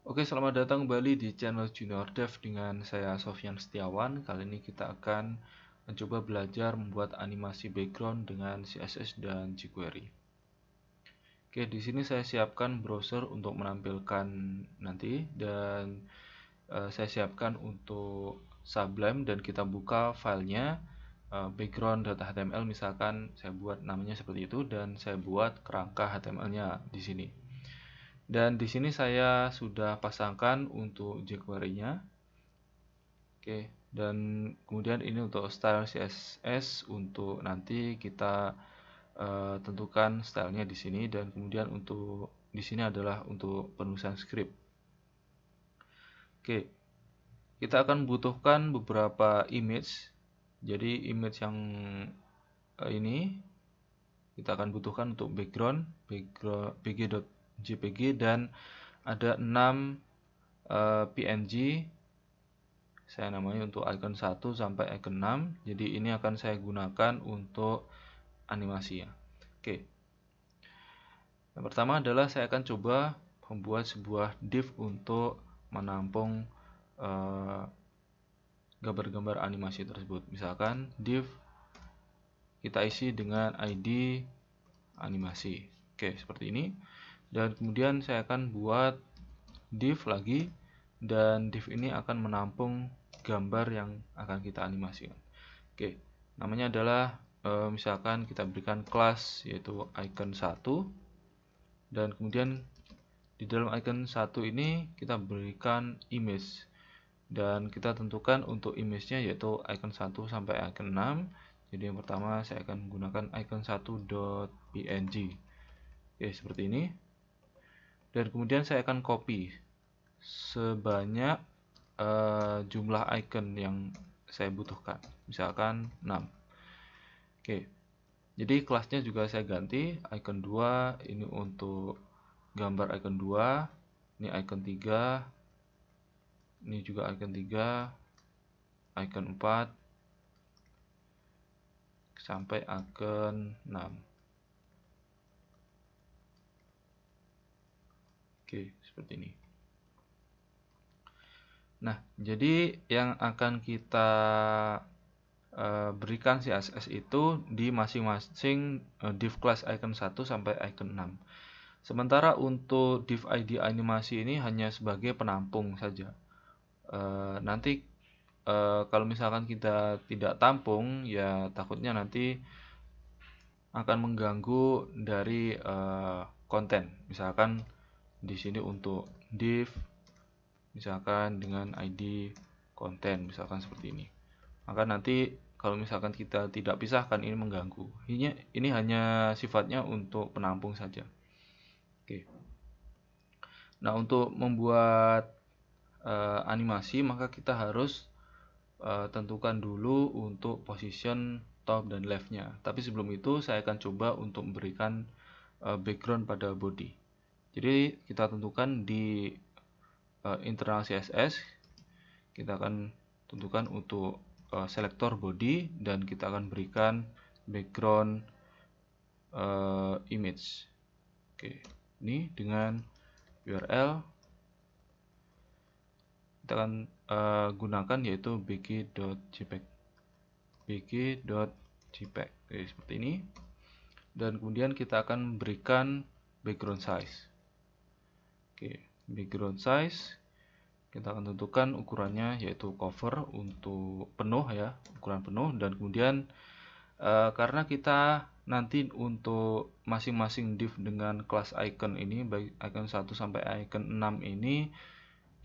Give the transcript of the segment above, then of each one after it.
Oke, selamat datang kembali di channel Junior Dev dengan saya Sofyan Setiawan. Kali ini kita akan mencoba belajar membuat animasi background dengan CSS dan jQuery. Oke, di sini saya siapkan browser untuk menampilkan nanti dan saya siapkan untuk Sublime dan kita buka filenya background.html, misalkan saya buat namanya seperti itu dan saya buat kerangka HTML-nya di sini. Dan di sini saya sudah pasangkan untuk jQuery-nya. Oke, dan kemudian ini untuk style CSS untuk nanti kita tentukan stylenya di sini, dan kemudian untuk di sini adalah untuk penulisan script. Oke, kita akan membutuhkan beberapa image. Jadi image yang ini kita akan butuhkan untuk background bg.jpg dan ada 6 PNG. Saya namanya untuk icon 1 sampai icon 6. Jadi ini akan saya gunakan untuk animasinya. Oke. Yang pertama adalah saya akan coba membuat sebuah div untuk menampung gambar-gambar animasi tersebut. Misalkan div kita isi dengan ID animasi. Oke, seperti ini. Dan kemudian saya akan buat div lagi, dan div ini akan menampung gambar yang akan kita animasikan. Oke, namanya adalah misalkan kita berikan kelas yaitu icon 1, dan kemudian di dalam icon 1 ini kita berikan image dan kita tentukan untuk image-nya yaitu icon 1 sampai icon 6. Jadi yang pertama saya akan menggunakan icon 1.png. Oke, seperti ini. Dan kemudian saya akan copy sebanyak jumlah icon yang saya butuhkan, misalkan 6. Oke, jadi kelasnya juga saya ganti, icon 2 ini untuk gambar icon 2, ini icon 3, ini juga icon 3, icon 4 sampai icon 6. Oke, seperti ini. Nah, jadi yang akan kita berikan CSS itu di masing-masing div class icon 1 sampai icon 6. Sementara untuk div ID animasi ini hanya sebagai penampung saja. Nanti kalau misalkan kita tidak tampung, ya takutnya nanti akan mengganggu dari konten. Misalkan di sini untuk div misalkan dengan ID konten, misalkan seperti ini. Maka nanti kalau misalkan kita tidak pisahkan, ini mengganggu. Ini hanya sifatnya untuk penampung saja. Oke. Nah, untuk membuat animasi maka kita harus tentukan dulu untuk position top dan left-nya. Tapi sebelum itu saya akan coba untuk memberikan background pada body. Jadi kita tentukan di internal CSS, kita akan tentukan untuk selektor body dan kita akan berikan background image. Oke, ini dengan URL kita akan gunakan yaitu bg.jpg. Oke, seperti ini. Dan kemudian kita akan berikan background size. Oke, background size kita akan tentukan ukurannya yaitu cover untuk penuh ya, ukuran penuh. Dan kemudian karena kita nanti untuk masing-masing div dengan kelas icon ini, baik icon 1 sampai icon 6 ini,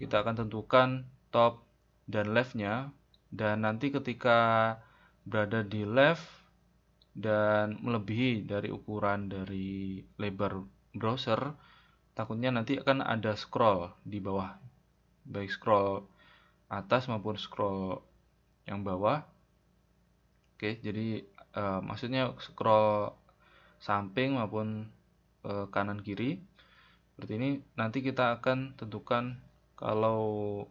kita akan tentukan top dan left-nya, dan nanti ketika berada di left dan melebihi dari ukuran dari lebar browser, takutnya nanti akan ada scroll di bawah, baik scroll atas maupun scroll yang bawah. Oke, jadi maksudnya scroll samping maupun kanan kiri seperti ini. Nanti kita akan tentukan kalau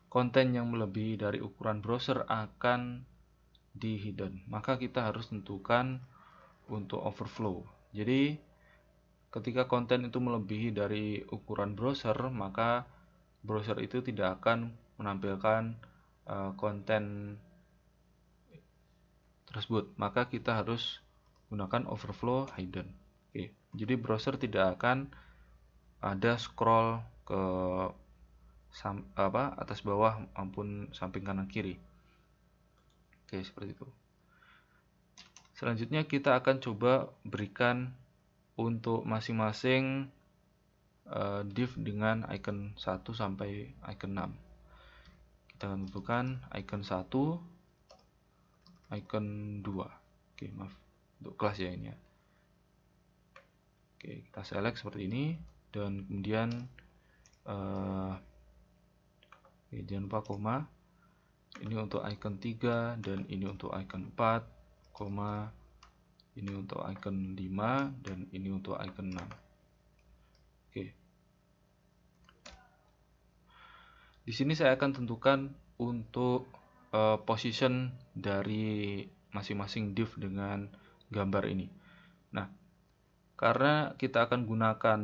konten yang melebihi dari ukuran browser akan di hidden, maka kita harus tentukan untuk overflow. Jadi ketika konten itu melebihi dari ukuran browser, maka browser itu tidak akan menampilkan konten tersebut. Maka kita harus gunakan overflow hidden. Oke, jadi browser tidak akan ada scroll ke atas bawah maupun samping kanan kiri. Oke, seperti itu. Selanjutnya kita akan coba berikan untuk masing-masing div dengan icon 1 sampai icon 6. Kita akan tentukan icon 1, icon 2. Oke, maaf. Untuk kelas ya ini ya. Oke, kita select seperti ini dan kemudian jangan lupa koma. Ini untuk icon 3 dan ini untuk icon 4, koma. Ini untuk icon 5 dan ini untuk icon 6. Oke. Di sini saya akan tentukan untuk position dari masing-masing div dengan gambar ini. Nah, karena kita akan gunakan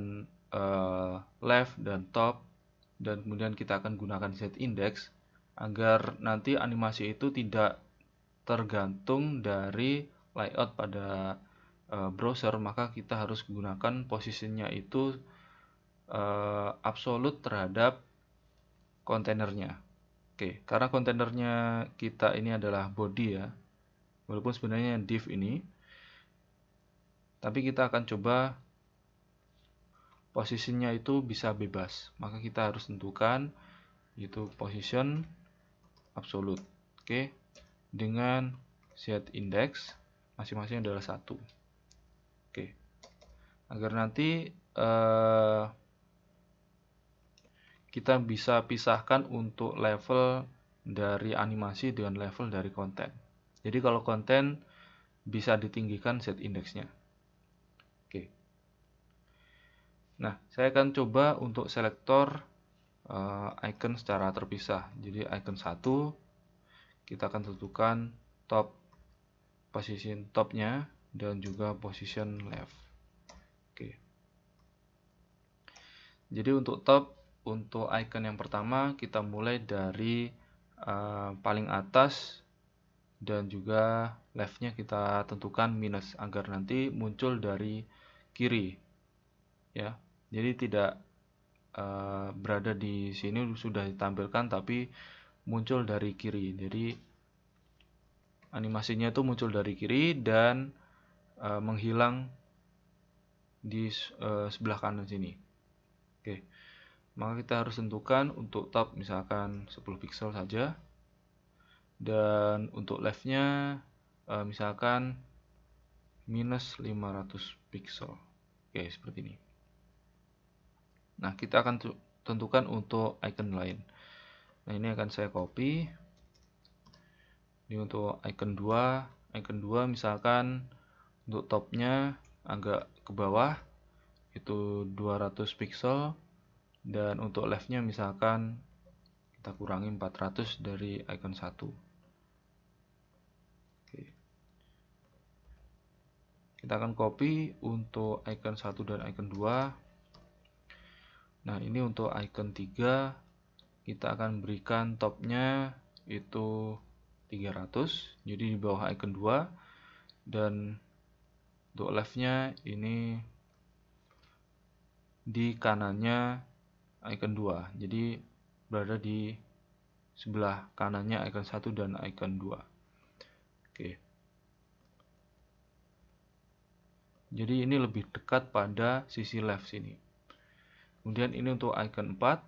left dan top dan kemudian kita akan gunakan z index agar nanti animasi itu tidak tergantung dari layout pada browser, maka kita harus gunakan posisinya itu absolut terhadap kontainernya. Oke, karena kontainernya kita ini adalah body ya, walaupun sebenarnya div ini, tapi kita akan coba posisinya itu bisa bebas, maka kita harus tentukan itu position absolute. Oke, dengan z index masing-masing adalah 1. Oke, agar nanti kita bisa pisahkan untuk level dari animasi dengan level dari konten. Jadi kalau konten bisa ditinggikan z indexnya. Oke. Nah, saya akan coba untuk selektor icon secara terpisah. Jadi icon 1 kita akan tentukan top, position topnya dan juga position left. Oke. Jadi untuk top, untuk icon yang pertama kita mulai dari paling atas dan juga leftnya kita tentukan minus agar nanti muncul dari kiri ya. Jadi tidak berada di sini sudah ditampilkan tapi muncul dari kiri. Jadi animasinya itu muncul dari kiri dan menghilang di sebelah kanan sini. Oke, maka kita harus tentukan untuk top misalkan 10 pixel saja, dan untuk leftnya misalkan minus 500 pixel. Oke, seperti ini. Nah, kita akan tentukan untuk icon lain. Nah, ini akan saya copy. Ini untuk icon 2. Icon 2 misalkan untuk topnya agak ke bawah itu 200 pixel, dan untuk leftnya misalkan kita kurangi 400 dari icon 1. Oke. Kita akan copy untuk icon 1 dan icon 2. Nah, ini untuk icon 3 kita akan berikan topnya itu 300, jadi di bawah icon 2, dan untuk leftnya ini di kanannya icon 2, jadi berada di sebelah kanannya icon 1 dan icon 2. Oke. Jadi ini lebih dekat pada sisi left sini. Kemudian ini untuk icon 4.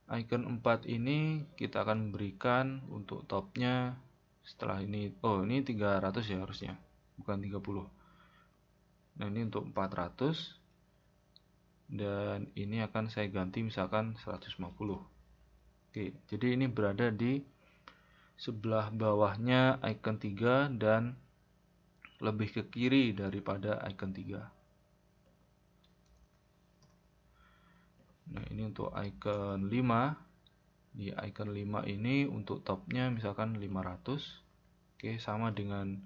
Icon 4 ini kita akan berikan untuk topnya setelah ini, ini 300 ya harusnya, bukan 30. Nah, ini untuk 400, dan ini akan saya ganti misalkan 150. Oke, jadi ini berada di sebelah bawahnya icon 3 dan lebih ke kiri daripada icon 3. Nah, ini untuk icon 5. Di icon 5 ini untuk topnya misalkan 500. Oke, sama dengan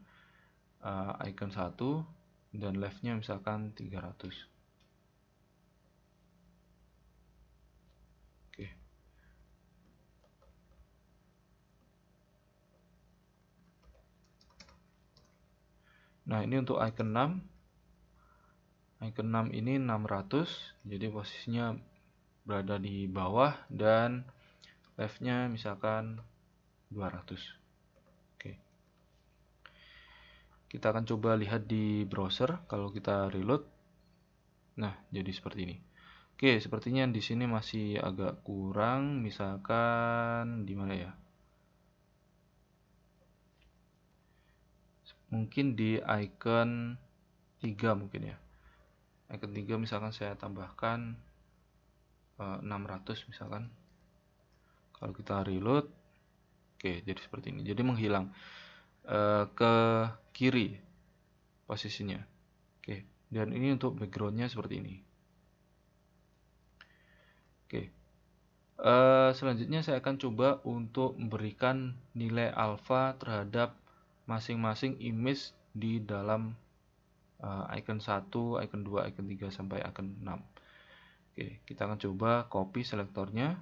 icon 1. dan leftnya misalkan 300. Oke. Nah, ini untuk icon 6. Icon 6 ini 600, jadi posisinya berada di bawah dan leftnya misalkan 200. Oke. Kita akan coba lihat di browser kalau kita reload. Nah, jadi seperti ini. Oke, sepertinya di sini masih agak kurang, misalkan di mana ya? Mungkin di icon 3 mungkin ya. Icon 3 misalkan saya tambahkan 600 misalkan. Kalau kita reload, oke, jadi seperti ini. Jadi menghilang ke kiri posisinya. Oke, dan ini untuk backgroundnya seperti ini. Oke. Selanjutnya saya akan coba untuk memberikan nilai alfa terhadap masing-masing image di dalam icon 1, icon 2, icon 3 sampai icon 6. Oke, kita akan coba copy selektornya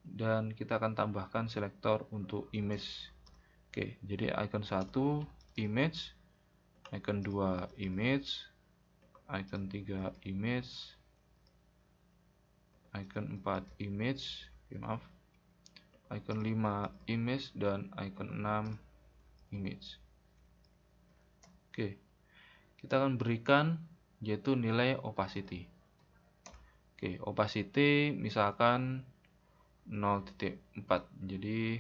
dan kita akan tambahkan selektor untuk image. Oke, jadi icon 1 image, icon 2 image, icon 3 image, icon 4 image, maaf, icon 5 image, dan icon 6 image. Oke, kita akan berikan yaitu nilai opacity. Oke, opacity misalkan 0.4. Jadi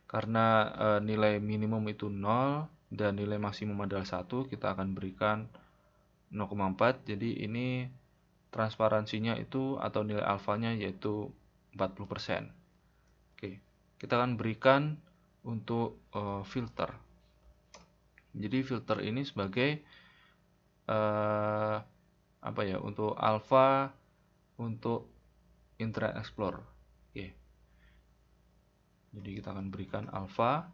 karena nilai minimum itu 0 dan nilai maksimum adalah 1, kita akan berikan 0,4. Jadi ini transparansinya itu atau nilai alfanya yaitu 40%. Oke, kita akan berikan untuk filter. Jadi filter ini sebagai apa ya, untuk alpha untuk Internet Explorer. Oke. Jadi kita akan berikan alpha,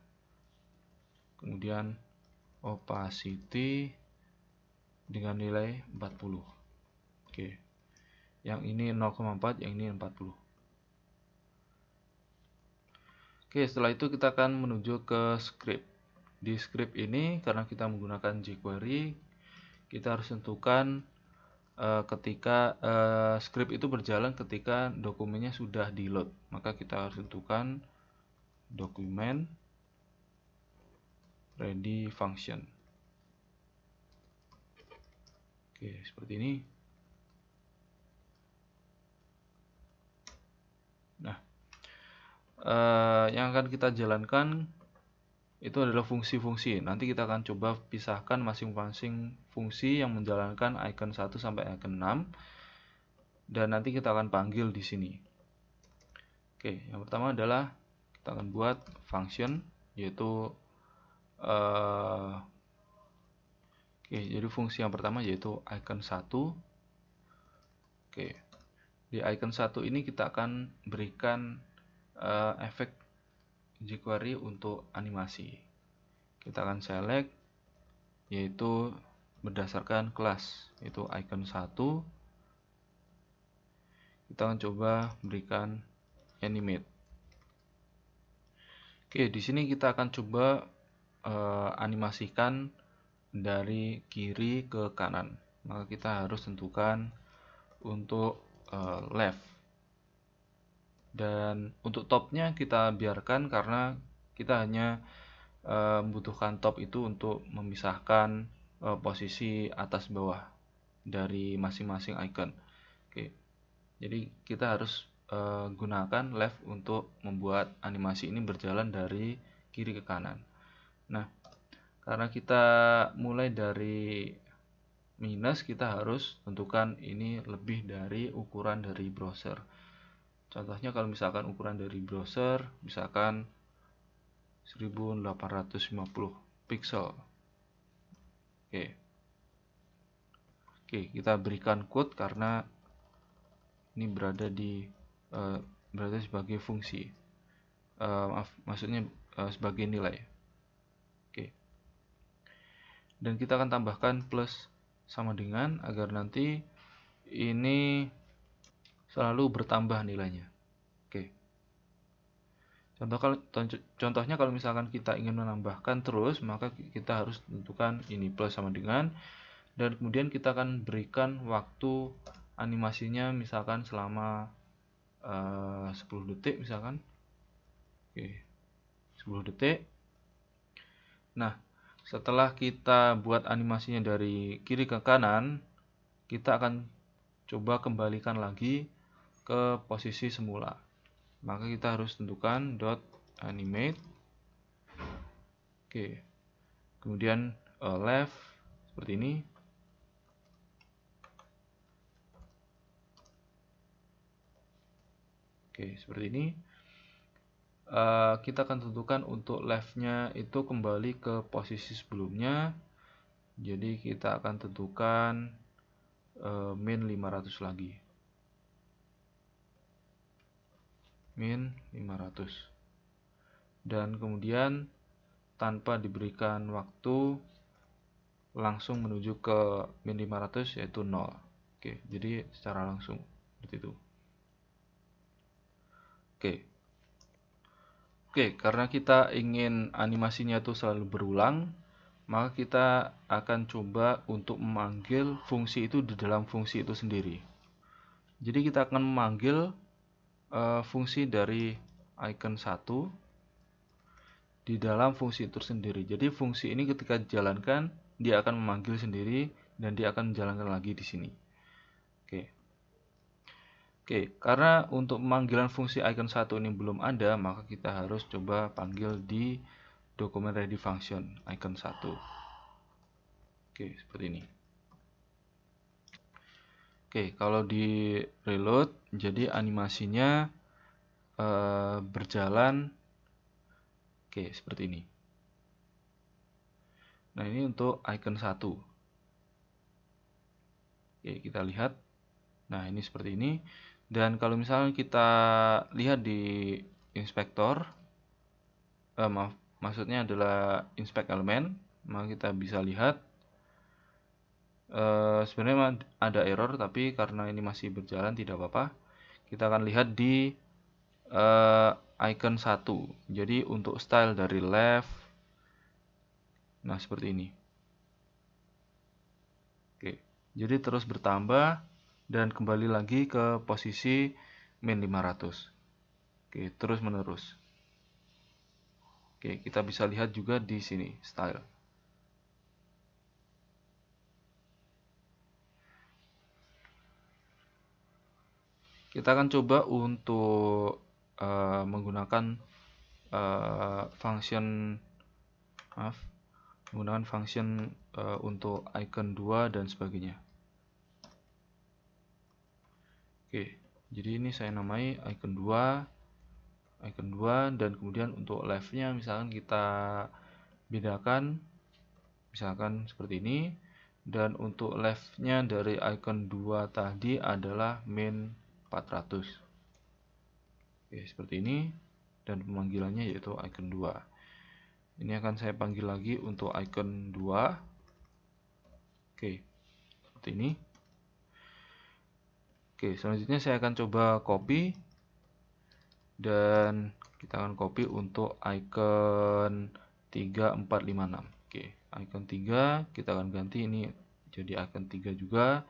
kemudian opacity dengan nilai 40. Oke. Yang ini 0,4, yang ini 40. Oke, setelah itu kita akan menuju ke script. Di script ini karena kita menggunakan jQuery, kita harus tentukan ketika script itu berjalan ketika dokumennya sudah di load. Maka kita harus tentukan dokumen ready function. Oke, seperti ini. Nah, yang akan kita jalankan itu adalah fungsi-fungsi. Nanti kita akan coba pisahkan masing-masing fungsi yang menjalankan icon 1 sampai icon 6. Dan nanti kita akan panggil di sini. Oke, yang pertama adalah kita akan buat function, yaitu oke, jadi fungsi yang pertama yaitu icon 1. Oke, di icon 1 ini kita akan berikan efek jQuery untuk animasi. Kita akan select yaitu berdasarkan kelas, yaitu icon 1. Kita akan coba berikan animate. Oke, di sini kita akan coba animasikan dari kiri ke kanan. Maka kita harus tentukan untuk left. Dan untuk topnya kita biarkan karena kita hanya membutuhkan top itu untuk memisahkan posisi atas bawah dari masing-masing icon. Oke, jadi kita harus gunakan left untuk membuat animasi ini berjalan dari kiri ke kanan. Nah, karena kita mulai dari minus, kita harus tentukan ini lebih dari ukuran dari browser. Contohnya kalau misalkan ukuran dari browser misalkan 1850 pixel. Oke, kita berikan quote karena ini berada sebagai fungsi. Maksudnya sebagai nilai. Oke. dan kita akan tambahkan plus sama dengan agar nanti ini selalu bertambah nilainya. Oke. Contohnya kalau misalkan kita ingin menambahkan terus, maka kita harus tentukan ini plus sama dengan, dan kemudian kita akan berikan waktu animasinya misalkan selama 10 detik misalkan. Oke, 10 detik. Nah, setelah kita buat animasinya dari kiri ke kanan, kita akan coba kembalikan lagi ke posisi semula. Maka kita harus tentukan dot animate. Oke. Kemudian left seperti ini. Oke, seperti ini. Kita akan tentukan untuk left-nya itu kembali ke posisi sebelumnya. Jadi kita akan tentukan min 500 lagi. Min 500. Dan kemudian tanpa diberikan waktu langsung menuju ke min 500 yaitu 0. Oke, jadi secara langsung seperti itu. Oke, karena kita ingin animasinya itu selalu berulang, maka kita akan coba untuk memanggil fungsi itu di dalam fungsi itu sendiri. Jadi kita akan memanggil fungsi dari icon 1 di dalam fungsi itu sendiri. Jadi fungsi ini ketika dijalankan, dia akan memanggil sendiri dan dia akan menjalankan lagi di sini. Oke, karena untuk pemanggilan fungsi icon 1 ini belum ada, maka kita harus coba panggil di dokumen ready function icon 1. Oke, seperti ini. Oke, kalau di reload, jadi animasinya berjalan. Oke, seperti ini. Nah, ini untuk icon 1. Oke, kita lihat. Nah, ini seperti ini. Dan kalau misalnya kita lihat di inspektor, maksudnya adalah inspect element, maka kita bisa lihat sebenarnya ada error, tapi karena ini masih berjalan tidak apa-apa. Kita akan lihat di icon 1. Jadi untuk style dari left, nah seperti ini. Oke, jadi terus bertambah dan kembali lagi ke posisi min 500. Oke, terus menerus. Oke, kita bisa lihat juga di sini style. Kita akan coba untuk menggunakan function untuk icon 2 dan sebagainya. Oke, jadi ini saya namai icon 2 dan kemudian untuk left-nya misalkan kita bedakan misalkan seperti ini, dan untuk left-nya dari icon 2 tadi adalah min 400. Oke, seperti ini, dan pemanggilannya yaitu icon 2. Ini akan saya panggil lagi untuk icon 2. Oke, seperti ini. Oke, selanjutnya saya akan coba copy, dan kita akan copy untuk icon 3, 4, 5, 6. Oke, icon 3 kita akan ganti ini jadi icon 3 juga,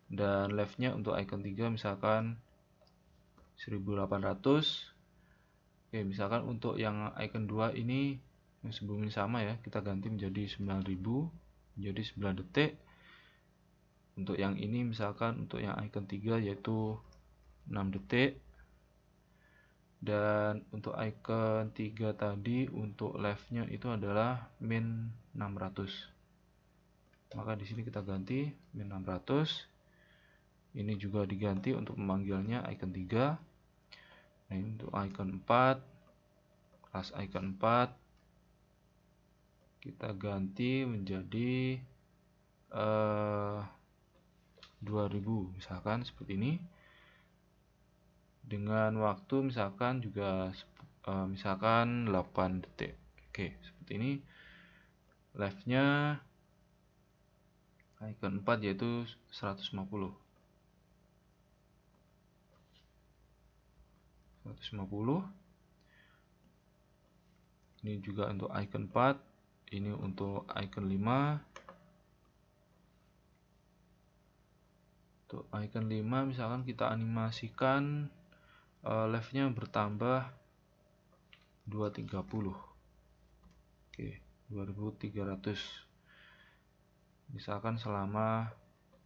dan left-nya untuk icon 3 misalkan 1800. Oke, misalkan untuk yang icon 2 ini yang sebelumnya sama ya, kita ganti menjadi 9000 menjadi 9 detik. Untuk yang ini misalkan untuk yang icon 3 yaitu 6 detik. Dan untuk icon 3 tadi untuk left-nya itu adalah min 600. Maka di sini kita ganti min 600. Ini juga diganti untuk memanggilnya icon 3. Nah, ini untuk icon 4, kelas icon 4 kita ganti menjadi 2000 misalkan seperti ini, dengan waktu misalkan juga misalkan 8 detik. Oke, seperti ini left-nya. icon 4 yaitu 150. 150. Ini juga untuk icon 4, ini untuk icon 5. Untuk icon 5 misalkan kita animasikan left-nya bertambah 230. Oke, 2300. Misalkan selama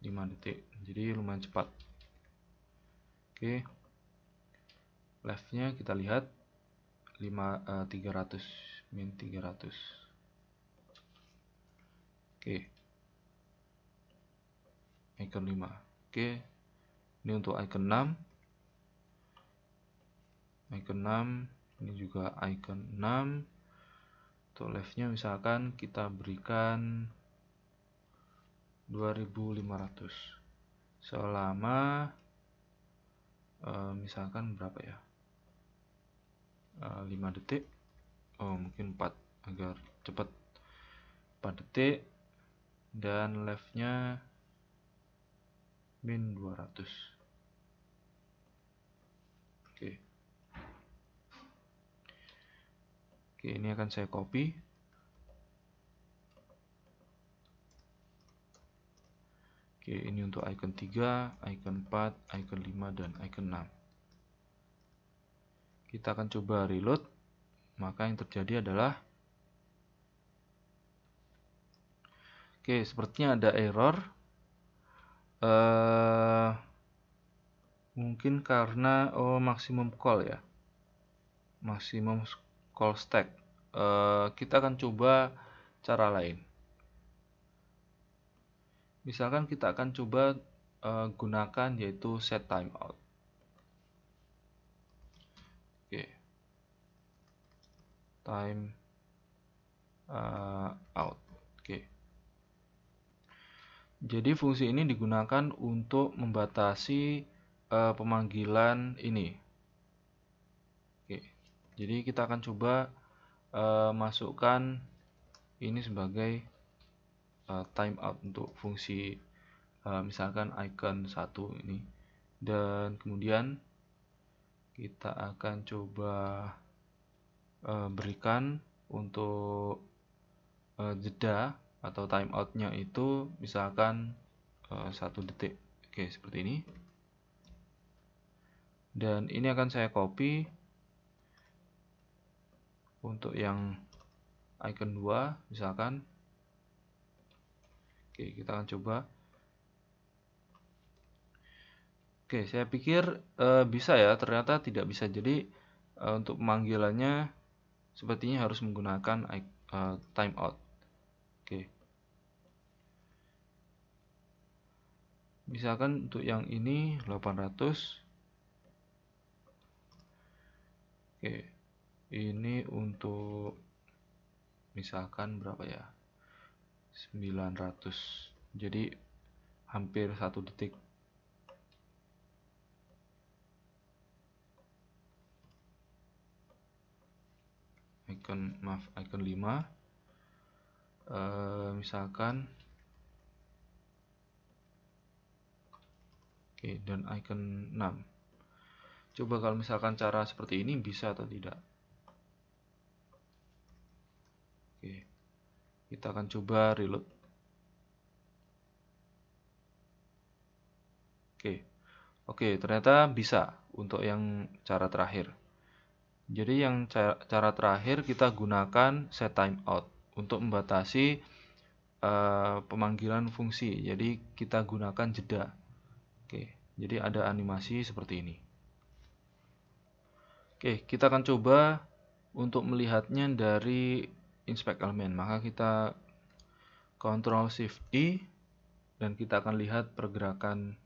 5 detik. Jadi lumayan cepat. Oke. Left-nya kita lihat 300, min 300. Oke. Icon 5. Oke. Ini untuk icon 6. Icon 6, ini juga icon 6. Untuk left-nya misalkan kita berikan 2500 selama misalkan berapa ya, 5 detik, mungkin 4 agar cepat, 4 detik, dan left-nya min 200. Oke, ini akan saya copy. Oke, ini untuk icon 3, icon 4, icon 5, dan icon 6. Kita akan coba reload, maka yang terjadi adalah sepertinya ada error. Mungkin karena maximum call ya, maximum call stack. Kita akan coba cara lain. Misalkan kita akan coba gunakan yaitu set timeout. Oke, time out. Oke. Jadi fungsi ini digunakan untuk membatasi pemanggilan ini. Oke. Jadi kita akan coba masukkan ini sebagai timeout untuk fungsi misalkan icon 1 ini, dan kemudian kita akan coba berikan untuk jeda atau timeoutnya itu misalkan 1 detik. Oke, seperti ini. Dan ini akan saya copy untuk yang icon 2 misalkan. Oke, kita akan coba. Oke, saya pikir bisa ya, ternyata tidak bisa. Jadi untuk pemanggilannya sepertinya harus menggunakan timeout. Oke. Misalkan untuk yang ini 800. Oke. Ini untuk misalkan berapa ya? 900. Jadi hampir 1 detik. Icon 5. Misalkan dan icon 6. Coba kalau misalkan cara seperti ini bisa atau tidak. Oke. Kita akan coba reload. Oke, ternyata bisa untuk yang cara terakhir. Jadi yang cara terakhir kita gunakan set timeout untuk membatasi pemanggilan fungsi. Jadi kita gunakan jeda. Oke, jadi ada animasi seperti ini. Oke, kita akan coba untuk melihatnya dari inspect element. Maka kita Ctrl Shift I dan kita akan lihat pergerakan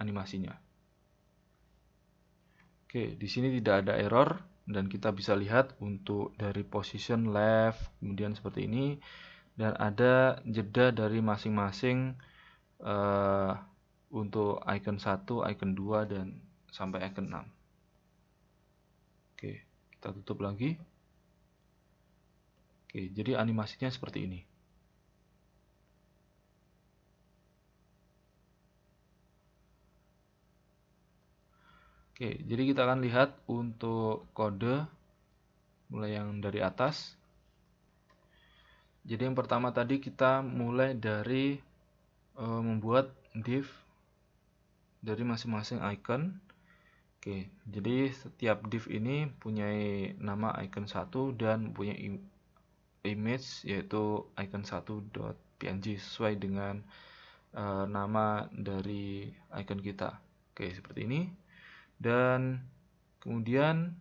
animasinya. Oke, di sini tidak ada error dan kita bisa lihat untuk dari position left kemudian seperti ini, dan ada jeda dari masing-masing untuk icon 1, icon 2 dan sampai icon 6. Oke, kita tutup lagi. Oke, jadi animasinya seperti ini. Oke, jadi kita akan lihat untuk kode mulai yang dari atas. Jadi yang pertama tadi kita mulai dari membuat div dari masing-masing icon. Oke, jadi setiap div ini punya nama icon 1 dan punya image yaitu icon1.png sesuai dengan nama dari icon kita. Oke, seperti ini. Dan kemudian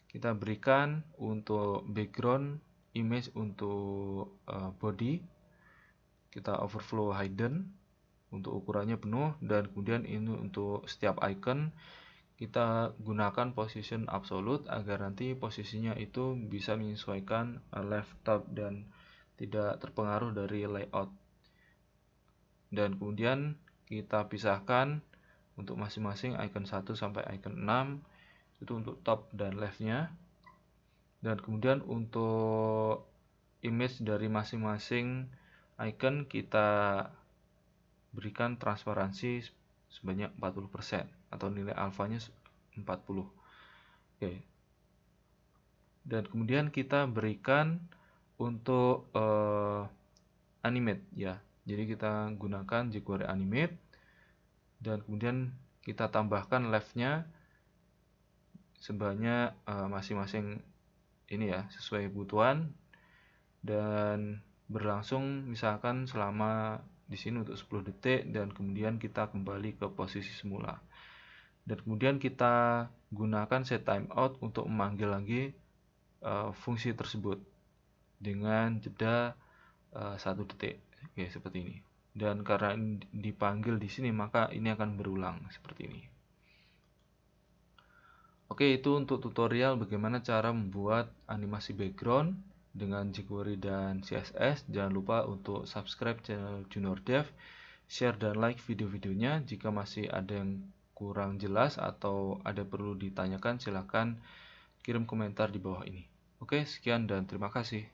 kita berikan untuk background image untuk body, kita overflow hidden untuk ukurannya penuh, dan kemudian ini untuk setiap icon kita gunakan position absolute agar nanti posisinya itu bisa menyesuaikan left top dan tidak terpengaruh dari layout. Dan kemudian kita pisahkan untuk masing-masing icon 1 sampai icon 6 itu untuk top dan leftnya. Dan kemudian untuk image dari masing-masing icon kita berikan transparansi sebanyak 40% atau nilai alfanya 40. Oke. Dan kemudian kita berikan untuk animate ya. Jadi kita gunakan jQuery animate dan kemudian kita tambahkan leftnya sebanyak masing-masing ini ya, sesuai kebutuhan, dan berlangsung misalkan selama di sini untuk 10 detik dan kemudian kita kembali ke posisi semula. Dan kemudian kita gunakan set timeout untuk memanggil lagi fungsi tersebut dengan jeda 1 detik. Oke, seperti ini. Dan karena dipanggil di sini maka ini akan berulang seperti ini. Oke, itu untuk tutorial bagaimana cara membuat animasi background dengan jQuery dan CSS. Jangan lupa untuk subscribe channel Junior Dev, share dan like video-videonya. Jika masih ada yang kurang jelas atau ada perlu ditanyakan, silahkan kirim komentar di bawah ini. Oke, sekian dan terima kasih.